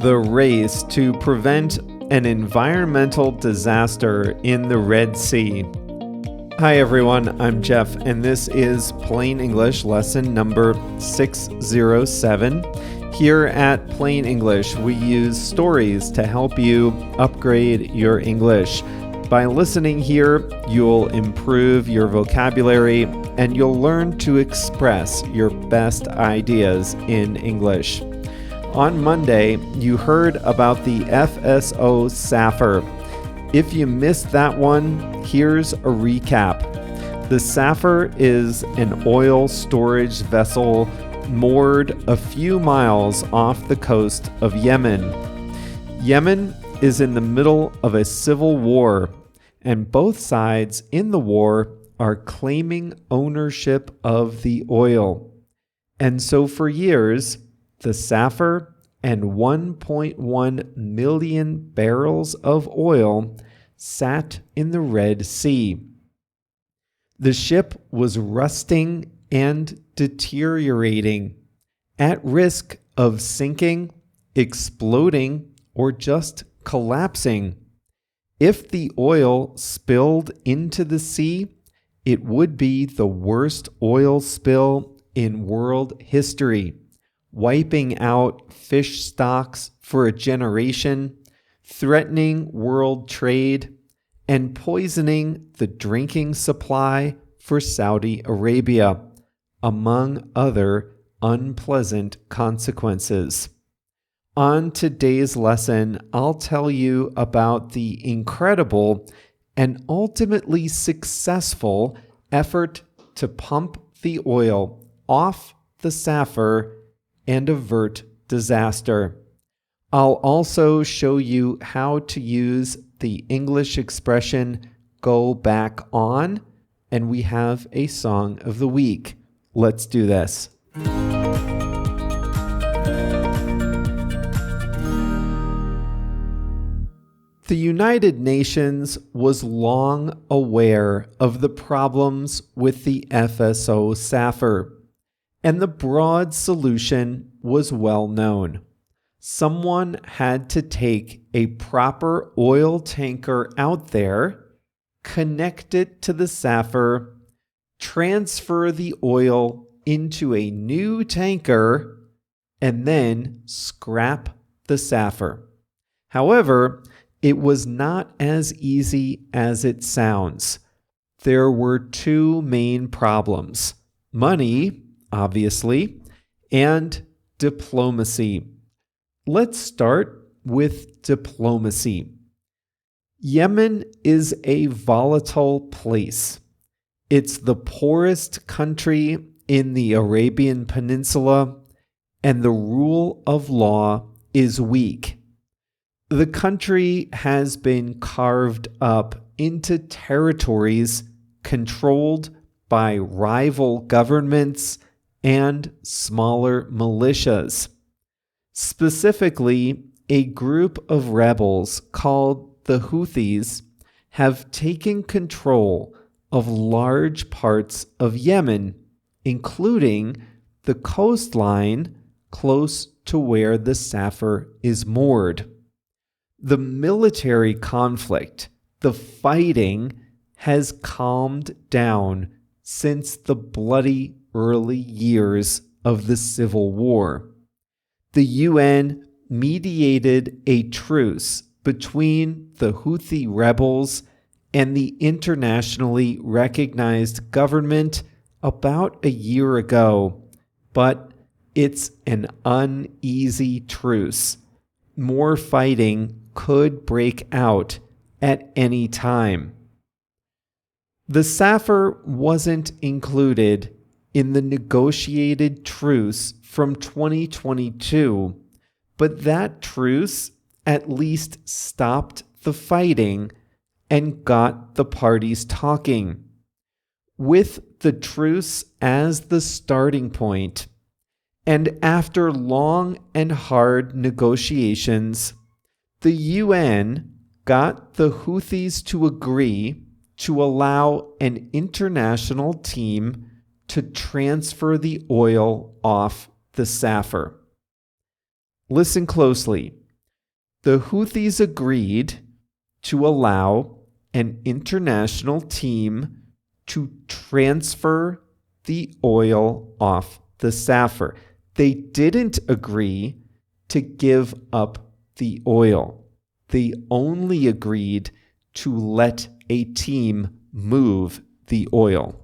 the race to prevent an environmental disaster in the Red Sea. Hi everyone, I'm Jeff, and this is Plain English lesson number 607. Here at Plain English, we use stories to help you upgrade your English. By listening here, you'll improve your vocabulary and you'll learn to express your best ideas in English. On Monday, you heard about the FSO Safer. If you missed that one, here's a recap. The Safer is an oil storage vessel moored a few miles off the coast of Yemen. Yemen is in the middle of a civil war, and both sides in the war are claiming ownership of the oil. And so for years, the Safer and 1.1 million barrels of oil sat in the Red Sea. The ship was rusting and deteriorating, at risk of sinking, exploding, or just collapsing. If the oil spilled into the sea, it would be the worst oil spill in world history, wiping out fish stocks for a generation, threatening world trade, and poisoning the drinking supply for Saudi Arabia, among other unpleasant consequences. On today's lesson, I'll tell you about the incredible and ultimately successful effort to pump the oil off the Safer and avert disaster. I'll also show you how to use the English expression go back on, and we have a song of the week. Let's do this. The United Nations was long aware of the problems with the FSO Safer, and the broad solution was well known. Someone had to take a proper oil tanker out there, connect it to the Safer, transfer the oil into a new tanker, and then scrap the Safer. However, it was not as easy as it sounds. There were two main problems: money, obviously, and diplomacy. Let's start with diplomacy. Yemen is a volatile place. It's the poorest country in the Arabian Peninsula, and the rule of law is weak. The country has been carved up into territories controlled by rival governments and smaller militias. Specifically, a group of rebels called the Houthis have taken control of large parts of Yemen, including the coastline close to where the Safer is moored. The military conflict, the fighting, has calmed down since the bloody early years of the civil war. The UN mediated a truce between the Houthi rebels and the internationally recognized government about a year ago, but it's an uneasy truce. More fighting could break out at any time. The Safer wasn't included in the negotiated truce from 2022, but that truce at least stopped the fighting and got the parties talking. With the truce as the starting point, and after long and hard negotiations, the UN got the Houthis to agree to allow an international team to transfer the oil off the Safer. Listen closely. the Houthis agreed to allow an international team to transfer the oil off the Safer. They didn't agree to give up the oil. They only agreed to let a team move the oil.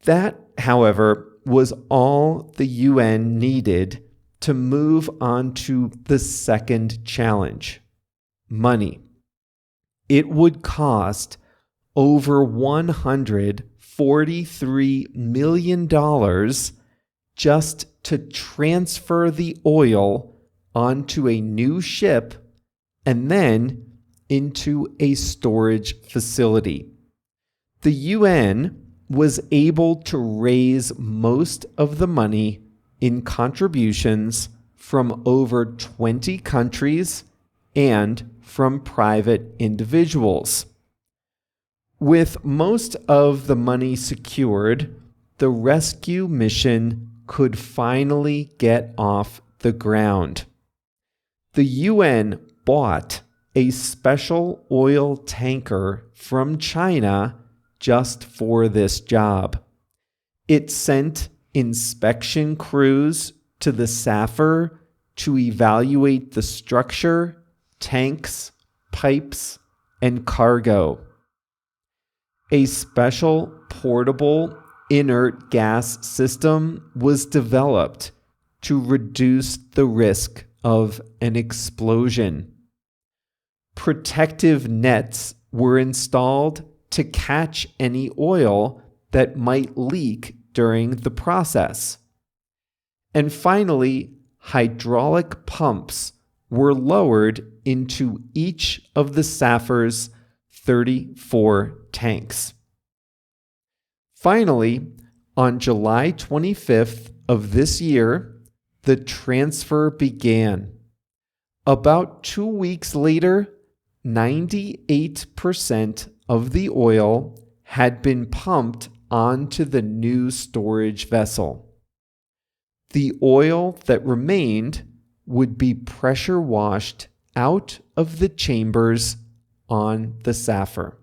That, however, was all the UN needed to move on to the second challenge: money. It would cost over $143 million just to transfer the oil onto a new ship and then into a storage facility. The UN was able to raise most of the money in contributions from over 20 countries and from private individuals. With most of the money secured, the rescue mission could finally get off the ground. The UN bought a special oil tanker from China just for this job. It sent inspection crews to the Safer to evaluate the structure, tanks, pipes, and cargo. A special portable inert gas system was developed to reduce the risk of an explosion. Protective nets were installed to catch any oil that might leak during the process. And finally, hydraulic pumps were lowered into each of the Safer's 34 tanks. Finally, on July 25th of this year, the transfer began. About 2 weeks later, 98% of the oil had been pumped onto the new storage vessel. The oil that remained would be pressure washed out of the chambers on the Safer.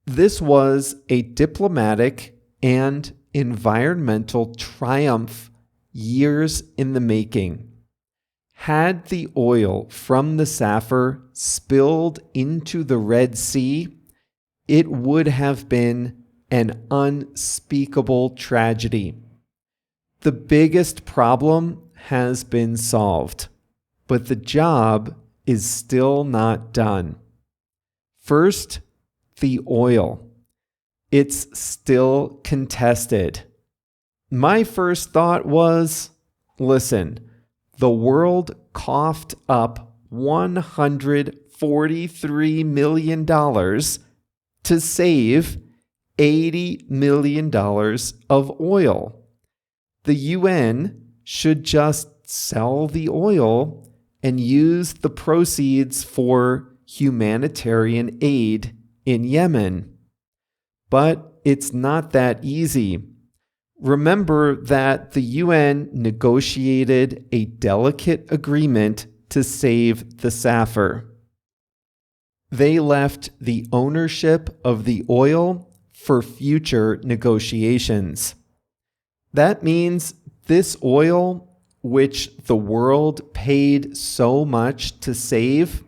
This was a diplomatic and environmental triumph years in the making. Had the oil from the Safer spilled into the Red Sea, it would have been an unspeakable tragedy. The biggest problem has been solved, but the job is still not done. First, the oil. It's still contested. My first thought was, listen, the world coughed up $143 million to save $80 million of oil. The UN should just sell the oil and use the proceeds for humanitarian aid in Yemen. But it's not that easy. Remember that the UN negotiated a delicate agreement to save the Safer. They left the ownership of the oil for future negotiations. That means this oil, which the world paid so much to save,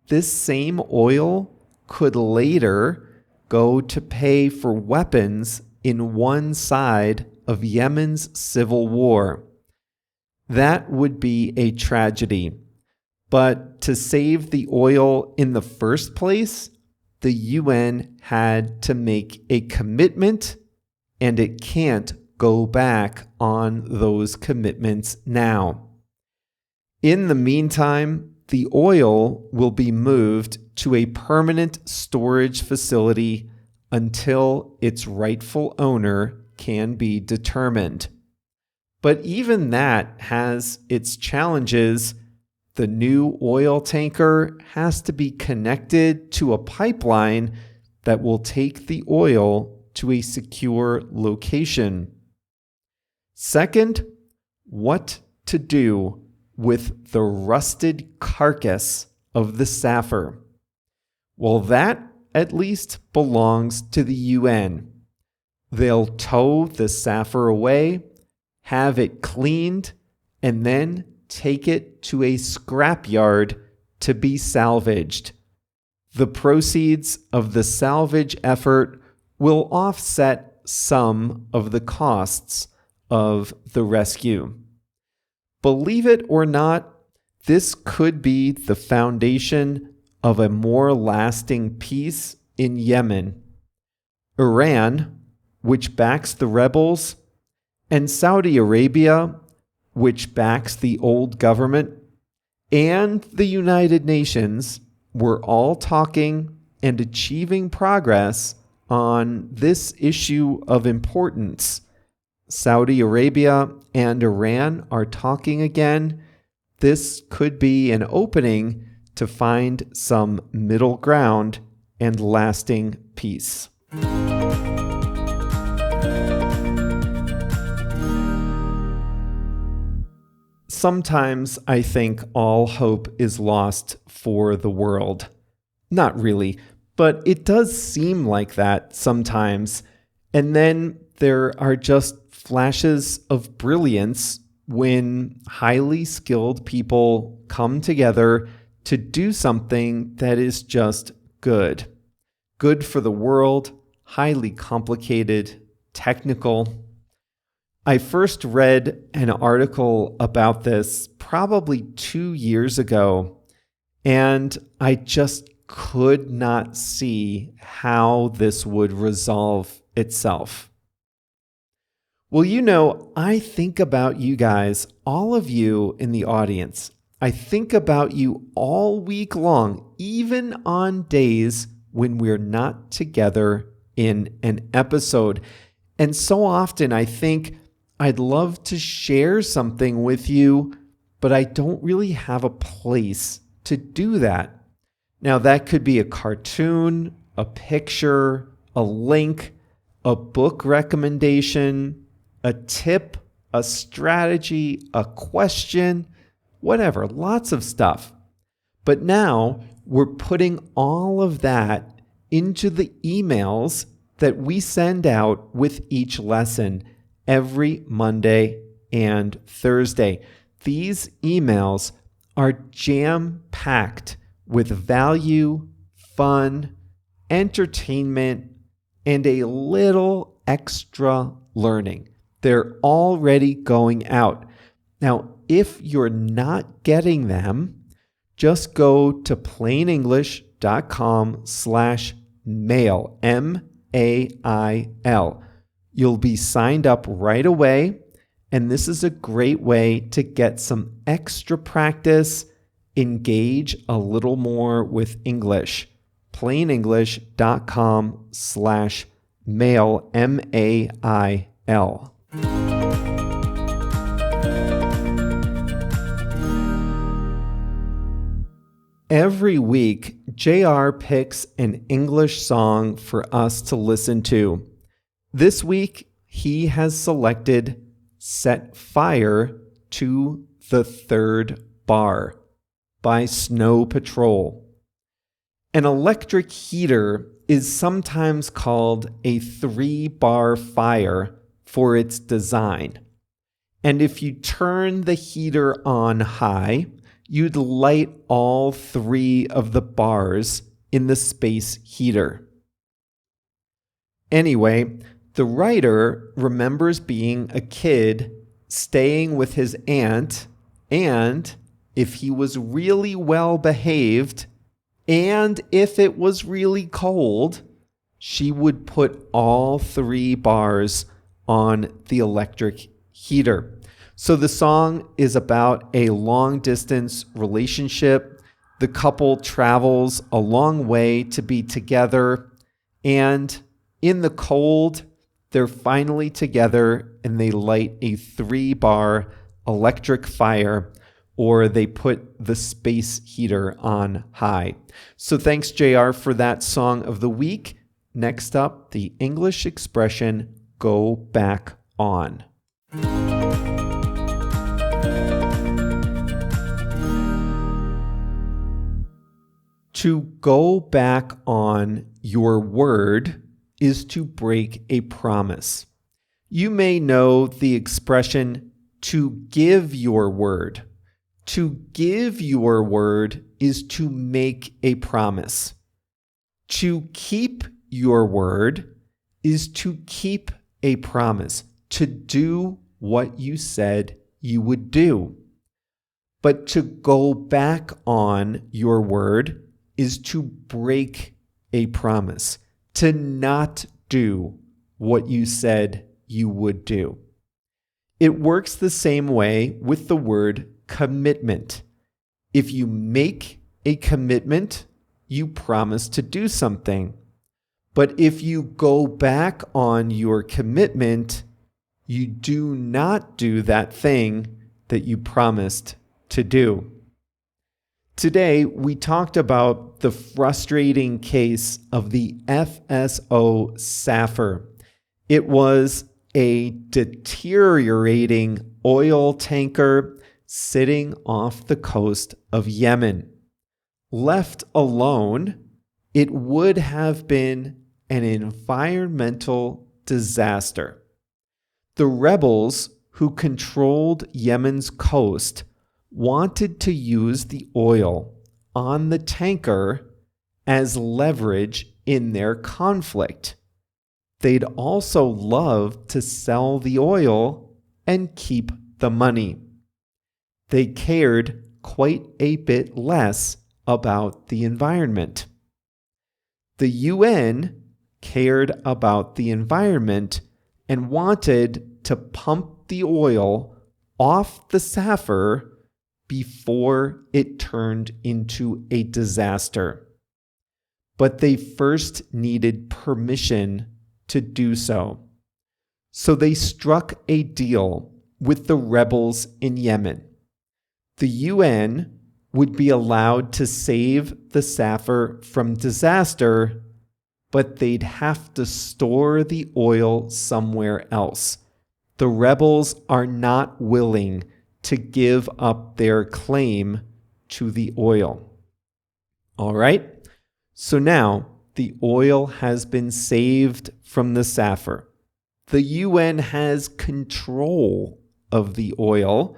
this same oil could later go to pay for weapons in one side of Yemen's civil war. That would be a tragedy. But to save the oil in the first place, the UN had to make a commitment, and it can't go back on those commitments now. In the meantime, the oil will be moved to a permanent storage facility until its rightful owner can be determined. But even that has its challenges. The new oil tanker has to be connected to a pipeline that will take the oil to a secure location. Second, what to do with the rusted carcass of the Safer. Well, that at least belongs to the UN. They'll tow the Safer away, have it cleaned, and then take it to a scrapyard to be salvaged. The proceeds of the salvage effort will offset some of the costs of the rescue. Believe it or not, this could be the foundation of a more lasting peace in Yemen. Iran, which backs the rebels, and Saudi Arabia, which backs the old government, and the United Nations were all talking and achieving progress on this issue of importance. Saudi Arabia and Iran are talking again. This could be an opening to find some middle ground and lasting peace. Sometimes I think all hope is lost for the world. Not really, but it does seem like that sometimes. And then there are just flashes of brilliance when highly skilled people come together to do something that is just good. Good for the world, highly complicated, technical. I first read an article about this probably 2 years ago, and I just could not see how this would resolve itself. Well, I think about you guys, all of you in the audience. I think about you all week long, even on days when we're not together in an episode. And so often I think I'd love to share something with you, but I don't really have a place to do that. Now, that could be a cartoon, a picture, a link, a book recommendation, a tip, a strategy, a question, whatever, lots of stuff. But now we're putting all of that into the emails that we send out with each lesson every Monday and Thursday. These emails are jam-packed with value, fun, entertainment, and a little extra learning. They're already going out. Now, if you're not getting them, just go to plainenglish.com/mail, M-A-I-L. You'll be signed up right away, and this is a great way to get some extra practice, engage a little more with English. plainenglish.com/mail, M-A-I-L. Every week, JR picks an English song for us to listen to. This week, he has selected Set Fire to the Third Bar by Snow Patrol. An electric heater is sometimes called a 3-bar fire for its design. And if you turn the heater on high, you'd light all 3 of the bars in the space heater. Anyway, the writer remembers being a kid, staying with his aunt, and if he was really well behaved, and if it was really cold, she would put all 3 bars on the electric heater. So the song is about a long-distance relationship. The couple travels a long way to be together, and in the cold, they're finally together and they light a 3-bar electric fire, or they put the space heater on high. So thanks, JR, for that song of the week. Next up, the English expression, go back on. To go back on your word is to break a promise. You may know the expression to give your word. To give your word is to make a promise. To keep your word is to keep a promise, to do what you said you would do. But to go back on your word is to break a promise, to not do what you said you would do. It works the same way with the word commitment. If you make a commitment, you promise to do something. But if you go back on your commitment, you do not do that thing that you promised to do. Today, we talked about the frustrating case of the FSO Safer. It was a deteriorating oil tanker sitting off the coast of Yemen. Left alone, it would have been an environmental disaster. The rebels who controlled Yemen's coast wanted to use the oil on the tanker as leverage in their conflict. They'd also love to sell the oil and keep the money. They cared quite a bit less about the environment. The UN cared about the environment and wanted to pump the oil off the Safer before it turned into a disaster. But they first needed permission to do so. So they struck a deal with the rebels in Yemen. The UN would be allowed to save the Safer from disaster, but they'd have to store the oil somewhere else. The rebels are not willing to give up their claim to the oil. All right, so now the oil has been saved from the Safer. The UN has control of the oil.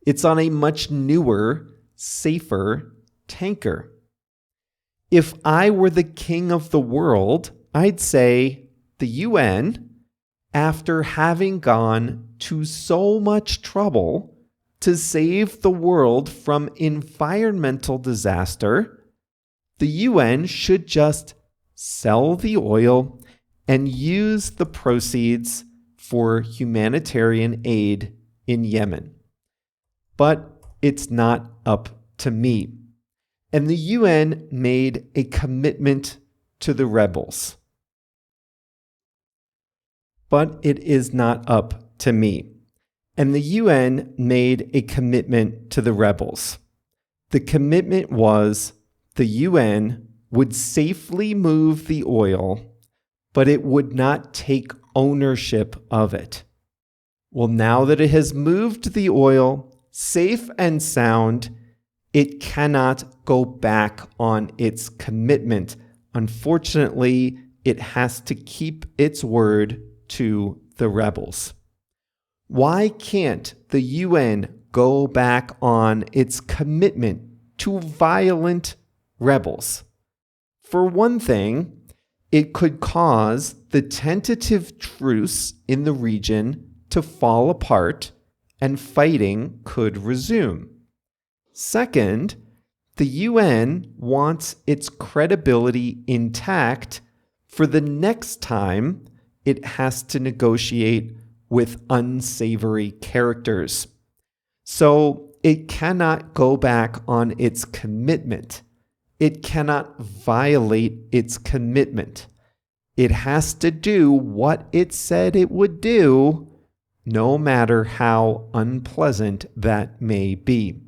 It's on a much newer, safer tanker. If I were the king of the world, I'd say the UN, after having gone to so much trouble to save the world from environmental disaster, the UN should just sell the oil and use the proceeds for humanitarian aid in Yemen. But it's not up to me. And the UN made a commitment to the rebels. But it is not up to me. And the UN made a commitment to the rebels. The commitment was the UN would safely move the oil, but it would not take ownership of it. Well, now that it has moved the oil, safe and sound, it cannot go back on its commitment. Unfortunately, it has to keep its word to the rebels. Why can't the UN go back on its commitment to violent rebels? For one thing, it could cause the tentative truce in the region to fall apart and fighting could resume. Second, the UN wants its credibility intact for the next time it has to negotiate with unsavory characters. So it cannot go back on its commitment. It cannot violate its commitment. It has to do what it said it would do, no matter how unpleasant that may be.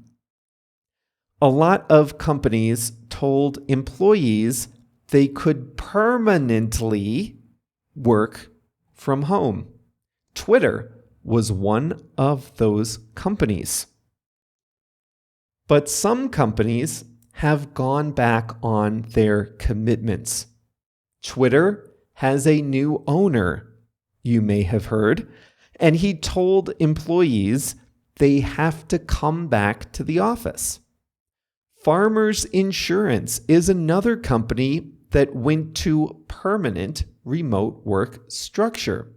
A lot of companies told employees they could permanently work from home. Twitter was one of those companies. But some companies have gone back on their commitments. Twitter has a new owner, you may have heard, and he told employees they have to come back to the office. Farmers Insurance is another company that went to permanent remote work structure.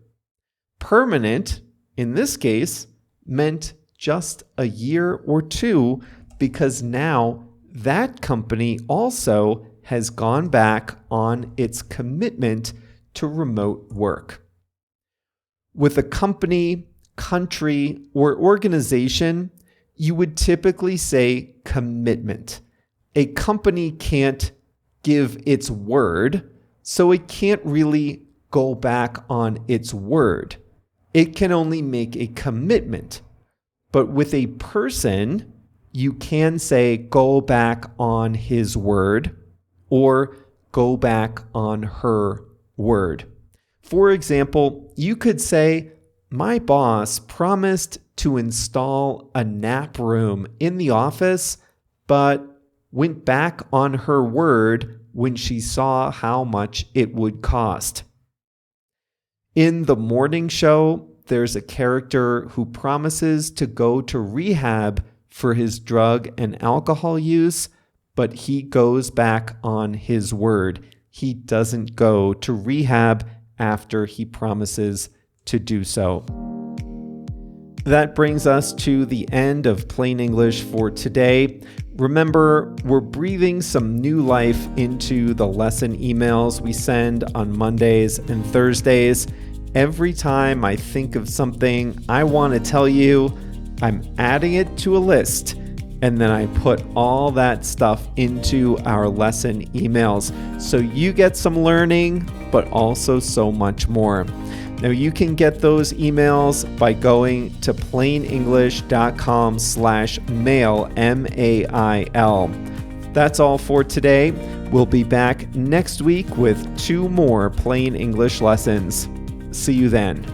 Permanent, in this case, meant just a year or two because now that company also has gone back on its commitment to remote work. With a company, country, or organization, you would typically say commitment. A company can't give its word, so it can't really go back on its word. It can only make a commitment. But with a person, you can say go back on his word or go back on her word. For example, you could say, my boss promised to install a nap room in the office, but went back on her word when she saw how much it would cost. In the morning show, there's a character who promises to go to rehab for his drug and alcohol use, but he goes back on his word. He doesn't go to rehab after he promises to do so. That brings us to the end of Plain English for today. Remember, we're breathing some new life into the lesson emails we send on Mondays and Thursdays. Every time I think of something I want to tell you, I'm adding it to a list, and then I put all that stuff into our lesson emails. So you get some learning, but also so much more. Now you can get those emails by going to plainenglish.com/mail, M-A-I-L. That's all for today. We'll be back next week with 2 more Plain English lessons. See you then.